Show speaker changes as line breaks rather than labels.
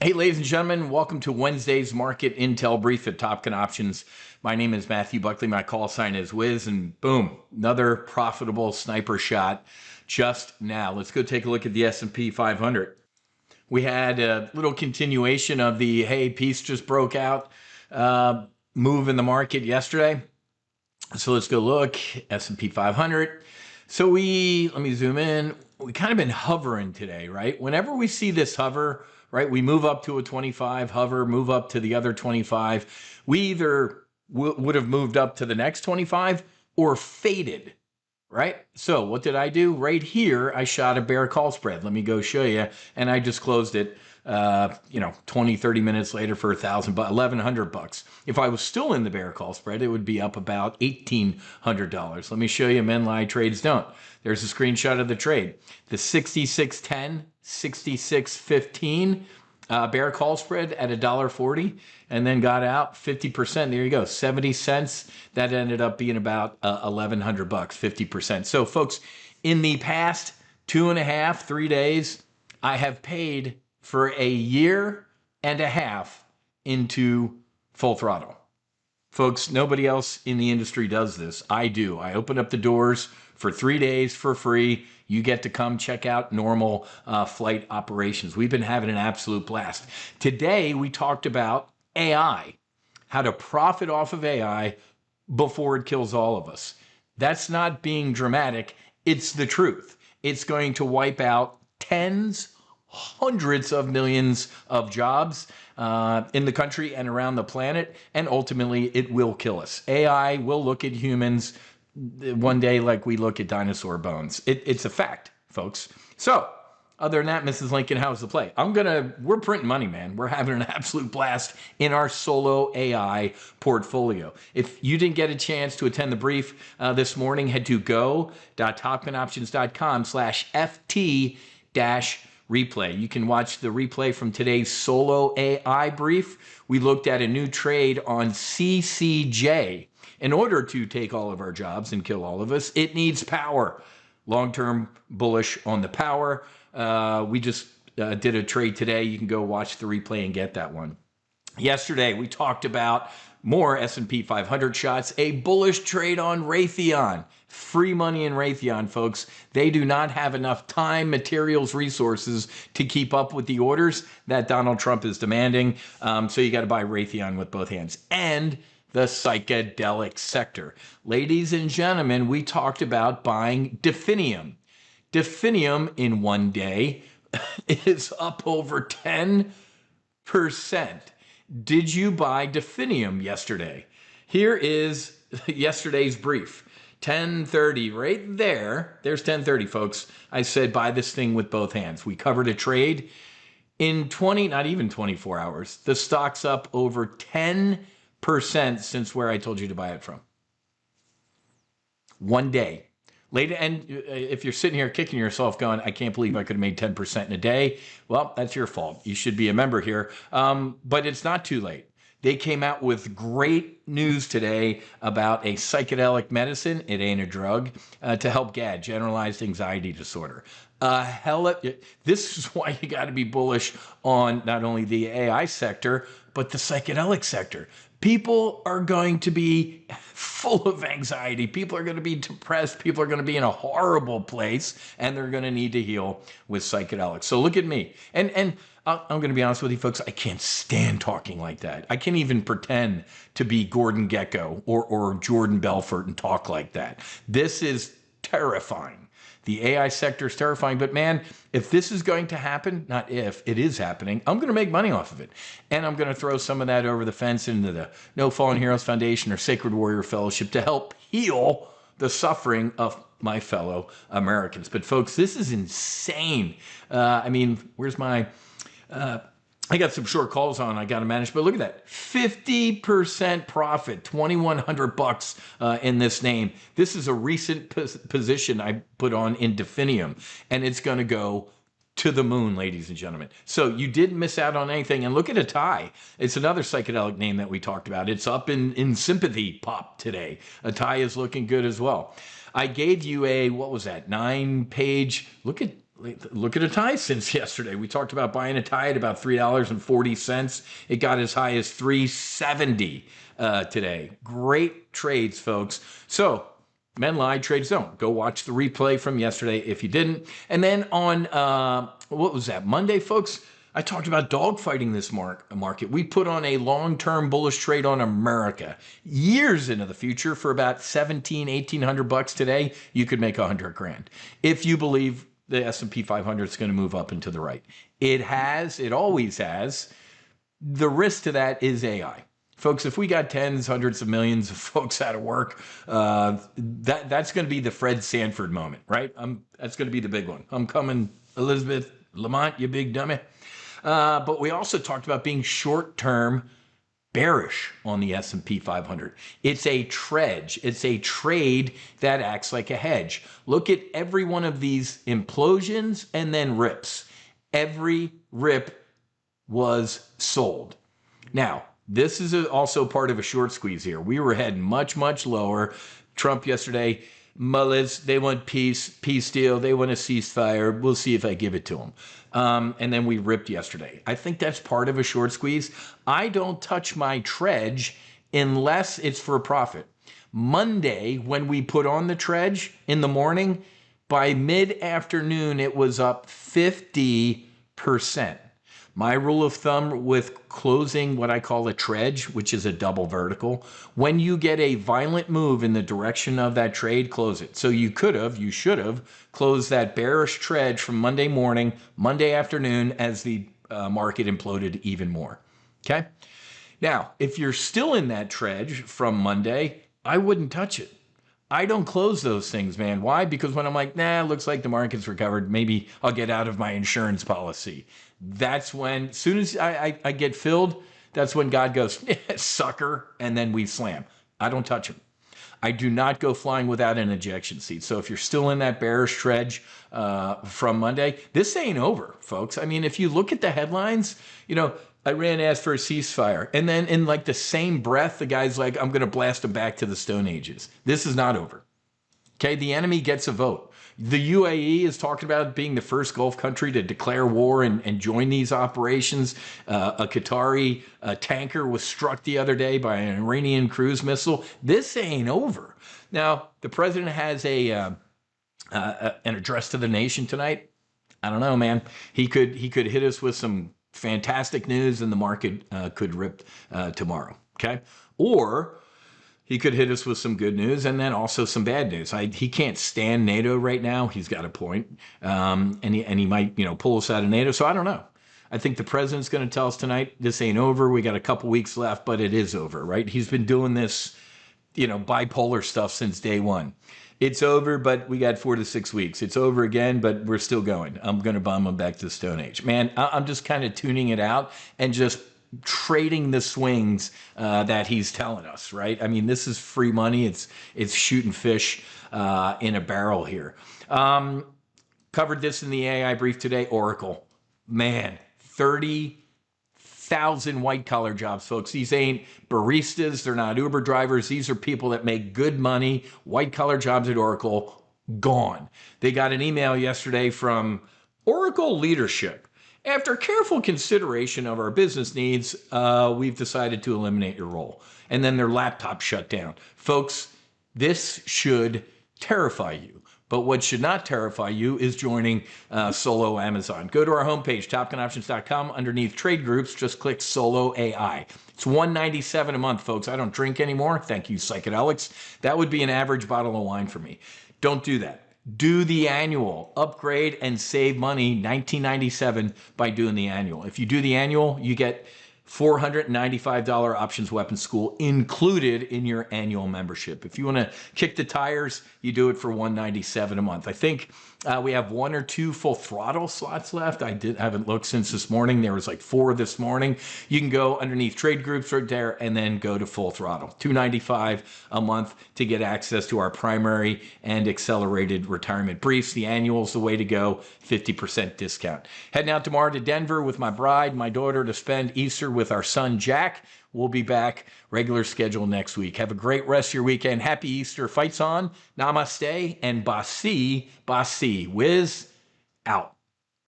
Hey, ladies and gentlemen, welcome to Wednesday's Market Intel Brief at TOPGUN Options. My name is Matthew Buckley. My call sign is Wiz, and boom, another profitable sniper shot just now. Let's go take a look at the S&P 500. We had a little continuation of the, hey, peace just broke out move in the market yesterday. So let's go look, S&P 500. So let me zoom in. We kind of been hovering today, right? Whenever we see this hover, right, we move up to a 25, hover, move up to the other 25. We either would have moved up to the next 25 or faded, right? So what did I do? Right here, I shot a bear call spread. Let me go show you. And I just closed it, 20, 30 minutes later for $1,100. If I was still in the bear call spread, it would be up about $1,800. Let me show you men lie, trades don't. There's a screenshot of the trade. The 66.10, 66.15 bear call spread at $1.40 and then got out 50%. There you go, 70 cents. That ended up being about $1,100, 50%. So folks, in the past 2.5, 3 days, I have paid for a year and a half into full throttle. Folks, nobody else in the industry does this. I do. I open up the doors for 3 days for free. You get to come check out normal flight operations. We've been having an absolute blast. Today, we talked about AI, how to profit off of AI before it kills all of us. That's not being dramatic. It's the truth. It's going to wipe out hundreds of millions of jobs in the country and around the planet, and ultimately it will kill us. AI will look at humans one day like we look at dinosaur bones. It's a fact, folks. So, other than that, Mrs. Lincoln, how's the play? We're printing money, man. We're having an absolute blast in our solo AI portfolio. If you didn't get a chance to attend the brief this morning, head to go.topgunoptions.com/FT-replay. You can watch the replay from today's solo AI brief. We looked at a new trade on CCJ. In order to take all of our jobs and kill all of us, it needs power. Long-term bullish on the power. We just did a trade today. You can go watch the replay and get that one. Yesterday, we talked about more S&P 500 shots, a bullish trade on Raytheon. Free money in Raytheon, folks. They do not have enough time, materials, resources to keep up with the orders that Donald Trump is demanding. So you got to buy Raytheon with both hands. And the psychedelic sector. Ladies and gentlemen, we talked about buying Definium. Definium in one day is up over 10%. Did you buy Definium yesterday? Here is yesterday's brief. 10:30 right there. There's 10:30, folks. I said buy this thing with both hands. We covered a trade in not even 24 hours. The stock's up over 10% since where I told you to buy it from. One day. Later, and if you're sitting here kicking yourself going, I can't believe I could have made 10% in a day. Well, that's your fault. You should be a member here. But it's not too late. They came out with great news today about a psychedelic medicine. It ain't a drug to help GAD, generalized anxiety disorder. This is why you got to be bullish on not only the AI sector, but the psychedelic sector. People are going to be full of anxiety. People are going to be depressed. People are going to be in a horrible place, and they're going to need to heal with psychedelics. So look at me. And I'm going to be honest with you, folks. I can't stand talking like that. I can't even pretend to be Gordon Gekko or Jordan Belfort and talk like that. This is terrifying. The AI sector is terrifying, but man, if this is going to happen, not if, it is happening, I'm going to make money off of it. And I'm going to throw some of that over the fence into the No Fallen Heroes Foundation or Sacred Warrior Fellowship to help heal the suffering of my fellow Americans. But folks, this is insane. Where's my... I got some short calls on. I got to manage, but look at that, 50% profit, $2,100 in this name. This is a recent position I put on in Definium, and it's going to go to the moon, ladies and gentlemen. So you didn't miss out on anything. And look at Atai. It's another psychedelic name that we talked about. It's up in sympathy pop today. Atai is looking good as well. I gave you a, what was that, 9-page, look at Look at a tie since yesterday. We talked about buying a tie at about $3.40. It got as high as $3.70 today. Great trades, folks. So men lie, trades don't. Go watch the replay from yesterday if you didn't. And then on, what was that, Monday, folks? I talked about dogfighting this market. We put on a long-term bullish trade on America years into the future for about $1,800 today. You could make $100 grand if you believe the S&P 500 is going to move up and to the right. It always has. The risk to that is AI. Folks, if we got tens, hundreds of millions of folks out of work, that's going to be the Fred Sanford moment, right? That's going to be the big one. I'm coming, Elizabeth Lamont, you big dummy. But we also talked about being short-term bearish on the S&P 500. It's a trade. It's a trade that acts like a hedge. Look at every one of these implosions and then rips. Every rip was sold. Now, this is also part of a short squeeze here. We were heading much, much lower. Trump yesterday, mullahs, they want peace deal. They want a ceasefire. We'll see if I give it to them. And then we ripped yesterday. I think that's part of a short squeeze. I don't touch my trudge unless it's for a profit. Monday, when we put on the trudge in the morning, by mid-afternoon, it was up 50%. My rule of thumb with closing what I call a trudge, which is a double vertical, when you get a violent move in the direction of that trade, close it. So you should have closed that bearish trudge from Monday morning, Monday afternoon as the market imploded even more. Okay? Now, if you're still in that trudge from Monday, I wouldn't touch it. I don't close those things, man. Why? Because when I'm like, nah, looks like the market's recovered, maybe I'll get out of my insurance policy. That's when, as soon as I get filled, that's when God goes, sucker, and then we slam. I don't touch them. I do not go flying without an ejection seat. So if you're still in that bearish trudge from Monday, this ain't over, folks. I mean, if you look at the headlines, Iran asked for a ceasefire. And then in like the same breath, the guy's like, I'm going to blast them back to the Stone Ages. This is not over. Okay, the enemy gets a vote. The UAE is talking about being the first Gulf country to declare war and join these operations. A Qatari tanker was struck the other day by an Iranian cruise missile. This ain't over. Now, the president has an address to the nation tonight. I don't know, man. He could hit us with some fantastic news and the market could rip tomorrow, okay? Or he could hit us with some good news and then also some bad news. He can't stand NATO right now. He's got a point. And he might, pull us out of NATO. So I don't know. I think the president's going to tell us tonight, this ain't over. We got a couple weeks left, but it is over, right? He's been doing this, bipolar stuff since day one. It's over, but we got 4 to 6 weeks. It's over again, but we're still going. I'm going to bomb him back to the Stone Age. Man, I'm just kind of tuning it out and just trading the swings that he's telling us, right? I mean, this is free money. It's shooting fish in a barrel here. Covered this in the AI brief today. Oracle, man, 30,000 white collar jobs, folks. These ain't baristas. They're not Uber drivers. These are people that make good money. White collar jobs at Oracle, gone. They got an email yesterday from Oracle leadership. After careful consideration of our business needs, we've decided to eliminate your role. And then their laptop shut down. Folks, this should terrify you. But what should not terrify you is joining Solo Amazon. Go to our homepage, TopGunOptions.com. Underneath trade groups, just click Solo AI. It's $197 a month, folks. I don't drink anymore. Thank you, psychedelics. That would be an average bottle of wine for me. Don't do that. Do the annual, upgrade and save money, $19.97 by doing the annual. If you do the annual, you get $495 Options Weapons School included in your annual membership. If you want to kick the tires, you do it for $197 a month. I think we have 1 or 2 full throttle slots left. I haven't looked since this morning. There was like 4 this morning. You can go underneath trade groups right there and then go to full throttle. $295 a month to get access to our primary and accelerated retirement briefs. The annual is the way to go, 50% discount. Heading out tomorrow to Denver with my bride, my daughter, to spend Easter with our son, Jack. We'll be back, regular schedule next week. Have a great rest of your weekend. Happy Easter. Fights on. Namaste and Basi, Basi. Wiz out.